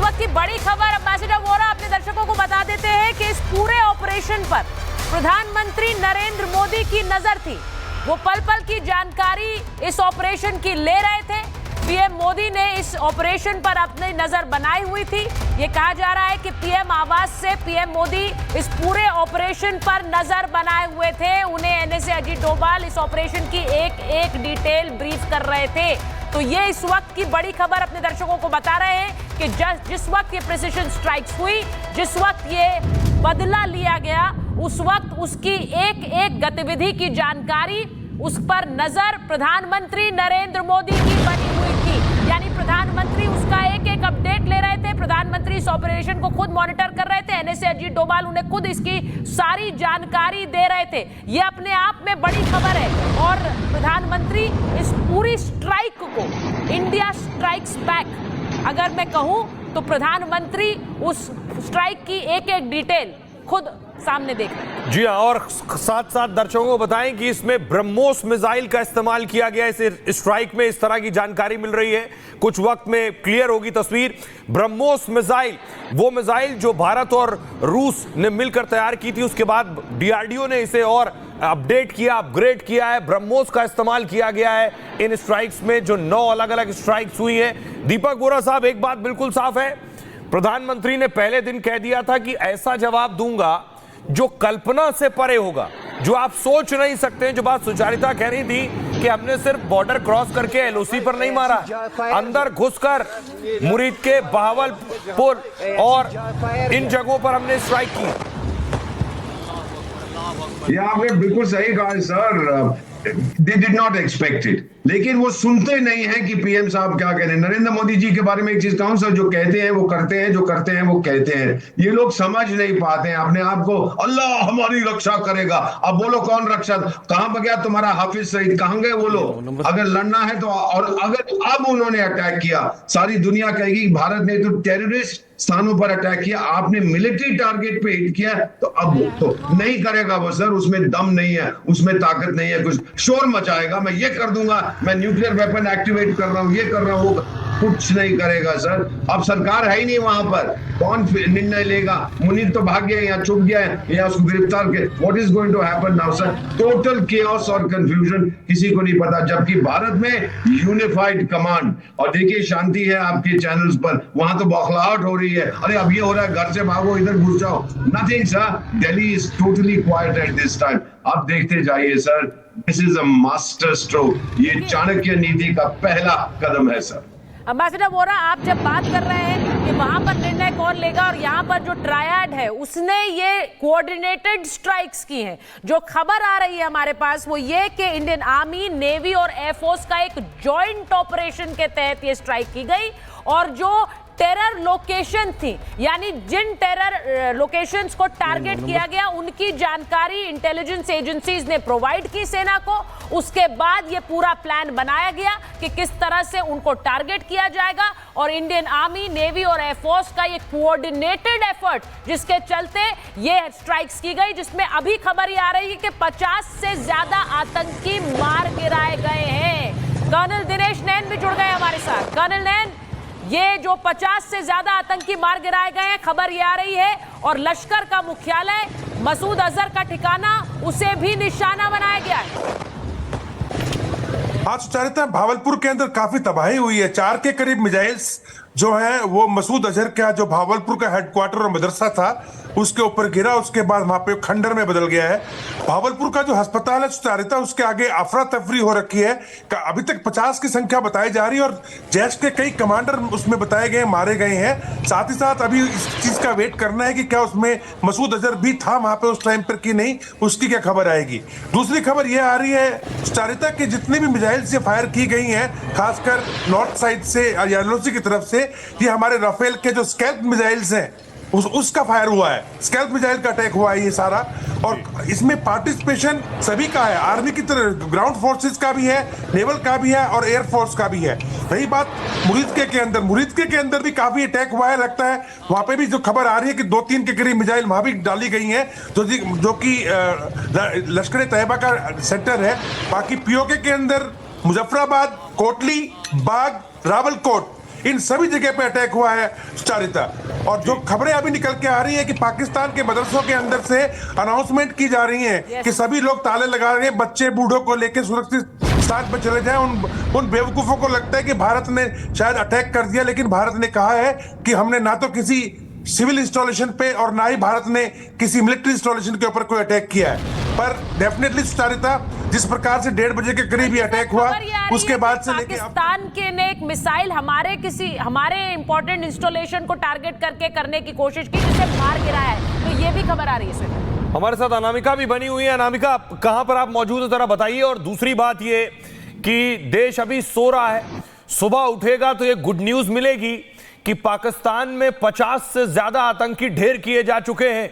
वक्त की बड़ी खबर एम्बेसडर वोरा अपने दर्शकों को बता देते हैं कि इस पूरे ऑपरेशन पर प्रधानमंत्री नरेंद्र मोदी की नजर थी। वो पल पल की जानकारी इस ऑपरेशन की ले रहे थे। पीएम मोदी ने इस ऑपरेशन पर अपनी नजर बनाई हुई थी। ये कहा जा रहा है कि पीएम आवास से पीएम मोदी इस पूरे ऑपरेशन पर नजर बनाए हुए थे। उन्हें एनएसए अजीत डोभाल इस ऑपरेशन की एक एक डिटेल ब्रीफ कर रहे थे। तो ये इस वक्त की बड़ी खबर अपने दर्शकों को बता रहे हैं कि जिस वक्त ये प्रिसिशन स्ट्राइक्स हुई, जिस वक्त ये बदला लिया गया, उस वक्त उसकी एक एक गतिविधि की जानकारी, उस पर नजर प्रधानमंत्री नरेंद्र मोदी की बनी हुई थी। यानी प्रधानमंत्री उसका एक एक अपडेट ले रहे थे। प्रधानमंत्री इस ऑपरेशन को खुद मॉनिटर कर रहे थे। एनएसए अजीत डोभाल उन्हें खुद इसकी सारी जानकारी दे रहे थे। ये अपने आप में बड़ी खबर है। और प्रधानमंत्री इस पूरी स्ट्राइक को इंडिया स्ट्राइक्स बैक अगर मैं कहूं तो प्रधानमंत्री उस स्ट्राइक की एक एक डिटेल खुद सामने देख रहे हैं। जी हाँ, और साथ साथ दर्शकों को बताएं कि इसमें ब्रह्मोस मिसाइल का इस्तेमाल किया गया। इस स्ट्राइक में इस तरह की जानकारी मिल रही है। कुछ वक्त में क्लियर होगी तस्वीर। ब्रह्मोस मिसाइल, वो मिसाइल जो भारत और रूस ने मिलकर तैयार की थी, उसके बाद डीआरडीओ ने इसे और अपडेट किया, अपग्रेड किया है। ब्रह्मोस का इस्तेमाल किया गया है इन स्ट्राइक्स में, जो 9 अलग अलग स्ट्राइक्स हुई हैं। दीपक बोरा साहब, एक बात बिल्कुल साफ है, प्रधानमंत्री ने पहले दिन कह दिया था कि ऐसा जवाब दूंगा जो कल्पना से परे होगा, जो आप सोच नहीं सकते। जो बात सुचारिता कह रही थी कि हमने सिर्फ बॉर्डर क्रॉस करके एलओसी पर नहीं मारा, अंदर घुसकर मुरीद के बहावलपुर और इन जगहों पर हमने स्ट्राइक की। ये आपने बिल्कुल सही कहा sir. They did not expect it, लेकिन वो सुनते नहीं हैं कि पीएम साहब क्या कह रहे हैं। नरेंद्र मोदी जी के बारे में एक चीज कहूं सर, जो कहते हैं वो करते हैं, जो करते हैं वो कहते हैं। ये लोग समझ नहीं पाते हैं अपने आप को। अल्लाह हमारी रक्षा करेगा। अब बोलो कौन रक्षा, कहां पर गया तुम्हारा हाफिज सईद, कहां गए वो लोग? अगर लड़ना है तो, और अगर अब उन्होंने अटैक किया, सारी दुनिया कहेगी भारत ने तो टेररिस्ट स्थानों पर अटैक किया, आपने मिलिट्री टारगेट पे हिट किया, तो अब तो नहीं करेगा वो सर। उसमें दम नहीं है, उसमें ताकत नहीं है। कुछ शोर मचाएगा, मैं ये कर दूंगा, मैं न्यूक्लियर वेपन एक्टिवेट कर रहा हूं, ये कर रहा हूं, कुछ नहीं करेगा सर। अब सरकार है ही नहीं वहां पर, कौन निर्णय लेगा? मुनीर तो भाग गया, यहाँ छुप गया है, या उसको गिरफ्तार के। What is going to happen now sir? Total chaos और कंफ्यूजन, किसी को नहीं पता। जबकि भारत में यूनिफाइड कमांड, और देखिए शांति है आपके चैनल्स पर, वहां तो बौखलाहट हो रही है। अरे अब ये हो रहा है, घर से भागो, इधर घुस जाओ। Nothing sir, Delhi is totally quite at this time. आप देखते जाइए sir, this is a master stroke. ये चाणक्य नीति का पहला कदम है सर। एम्बेसडर वोरा, आप जब बात कर रहे हैं कि वहां पर निर्णय कौन लेगा, और यहाँ पर जो ट्रायड है उसने ये कोऑर्डिनेटेड स्ट्राइक्स की हैं। जो खबर आ रही है हमारे पास वो ये कि इंडियन आर्मी, नेवी और एयरफोर्स का एक जॉइंट ऑपरेशन के तहत ये स्ट्राइक की गई। और जो टेरर लोकेशन थी, यानी जिन टेरर लोकेशंस को टारगेट किया गया, उनकी जानकारी इंटेलिजेंस एजेंसीज ने प्रोवाइड की सेना को। उसके बाद ये पूरा प्लान बनाया गया कि किस तरह से उनको टारगेट किया जाएगा। और इंडियन आर्मी, नेवी और एयरफोर्स का ये कोऑर्डिनेटेड एफर्ट, जिसके चलते ये स्ट्राइक्स की गई, जिसमें अभी खबर ये आ रही है कि 50 से ज्यादा आतंकी मार गिराए गए हैं। कर्नल दिनेश नैन भी जुड़ गए हमारे साथ। कर्नल नैन, ये जो 50 से ज्यादा आतंकी मार गिराए गए हैं, खबर ये आ रही है, और लश्कर का मुख्यालय, मसूद अजहर का ठिकाना, उसे भी निशाना बनाया गया है। आज सुचारिता, भावलपुर के अंदर काफी तबाही हुई है। 4 के करीब मिसाइल्स जो है वो मसूद अजहर का, जो भावलपुर का हेडक्वार्टर और मदरसा था, उसके ऊपर गिरा। उसके बाद वहां पे खंडर में बदल गया है। भावलपुर का जो अस्पताल है सुचारिता, उसके आगे अफरा तफरी हो रखी है। अभी तक 50 की संख्या बताई जा रही है, और जैश के कई कमांडर उसमें बताए गए, मारे गए हैं। साथ ही साथ अभी इस चीज का वेट करना है कि क्या उसमें मसूद अजहर भी था वहां पे उस टाइम पर कि नहीं, उसकी क्या खबर आएगी। दूसरी खबर यह आ रही है सुचारिता कि जितनी भी मिसाइल से फायर की गई हैं, खासकर नॉर्थ साइड से या एलओसी की तरफ से, ये हमारे राफेल के जो स्कैल्प मिसाइल्स हैं उसका फायर हुआ है। स्कैल्प मिसाइल का अटैक हुआ है ये सारा। और इसमें पार्टिसिपेशन सभी का है, आर्मी की तरह ग्राउंड फोर्सेस का भी है, नेवल का भी है और एयरफोर्स का भी है। रही बात मुरीदके के अंदर, मुरीदके के अंदर भी काफी अटैक हुआ है। लगता है वहां पे भी जो खबर आ रही है कि 2-3 के करीब मिसाइल वहां भी डाली गई हैं, जो कि लश्कर तैयबा का सेंटर है। बाकी पीओके के अंदर मुजफ्फराबाद, कोटली, बाग, रावलकोट, इन सभी जगह पे अटैक हुआ है सुचारिता। और जो खबरें अभी निकल के आ रही है कि पाकिस्तान के मदरसों के अंदर से अनाउंसमेंट की जा रही है कि सभी लोग ताले लगा रहे हैं, बच्चे बूढ़ों को लेकर सुरक्षित स्थान पर चले जाएं। उन बेवकूफों को लगता है कि भारत ने शायद अटैक कर दिया, लेकिन भारत ने कहा है कि हमने ना तो किसी सिविल इंस्टॉलेशन पे और ना ही भारत ने किसी मिलिट्री इंस्टॉलेशन के ऊपर कोई अटैक किया है। पर डेफिनेटली सुचारिता, जिस प्रकार से 1:30 बजे के करीब ये अटैक हुआ, उसके बाद से लेके पाकिस्तान के ने एक मिसाइल हमारे इंपॉर्टेंट इंस्टॉलेशन को टारगेट करके करने की कोशिश की, जिसे मार गिराया है। तो ये भी खबर आ रही है। हमारे साथ अनामिका भी बनी हुई है। अनामिका, कहां पर आप मौजूद है, जरा बताइए। और दूसरी बात ये कि देश अभी सो रहा है, सुबह उठेगा तो ये गुड न्यूज मिलेगी कि पाकिस्तान में 50 से ज्यादा आतंकी ढेर किए जा चुके हैं।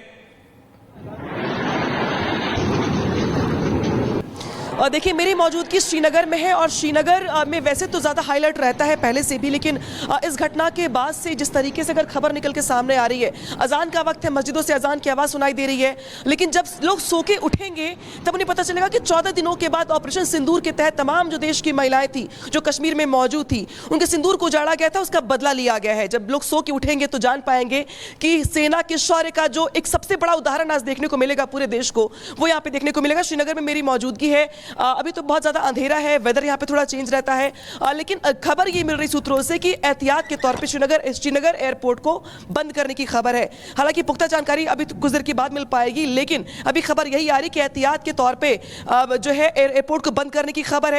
देखिए, मेरी मौजूदगी श्रीनगर में है और श्रीनगर में वैसे तो ज़्यादा हाईलाइट रहता है पहले से भी, लेकिन इस घटना के बाद से जिस तरीके से अगर खबर निकल के सामने आ रही है, अजान का वक्त है, मस्जिदों से अजान की आवाज़ सुनाई दे रही है, लेकिन जब लोग सो के उठेंगे तब उन्हें पता चलेगा कि 14 दिनों के बाद ऑपरेशन सिंदूर के तहत तमाम जो देश की महिलाएं थी जो कश्मीर में मौजूद थी, उनके सिंदूर को उजाड़ा गया था, उसका बदला लिया गया है। जब लोग सो के उठेंगे तो जान पाएंगे कि सेना के शौर्य का जो एक सबसे बड़ा उदाहरण आज देखने को मिलेगा पूरे देश को, वो यहाँ पे देखने को मिलेगा। श्रीनगर में मेरी मौजूदगी है। अभी तो बहुत ज़्यादा अंधेरा है, वेदर यहाँ पे थोड़ा चेंज रहता है, लेकिन खबर ये मिल रही सूत्रों से कि एहतियात के तौर पे श्रीनगर एयरपोर्ट को बंद करने की खबर है। हालांकि पुख्ता जानकारी अभी कुछ देर के बाद मिल पाएगी, लेकिन अभी खबर यही आ रही कि एहतियात के तौर पे जो है एयरपोर्ट को बंद करने की खबर है।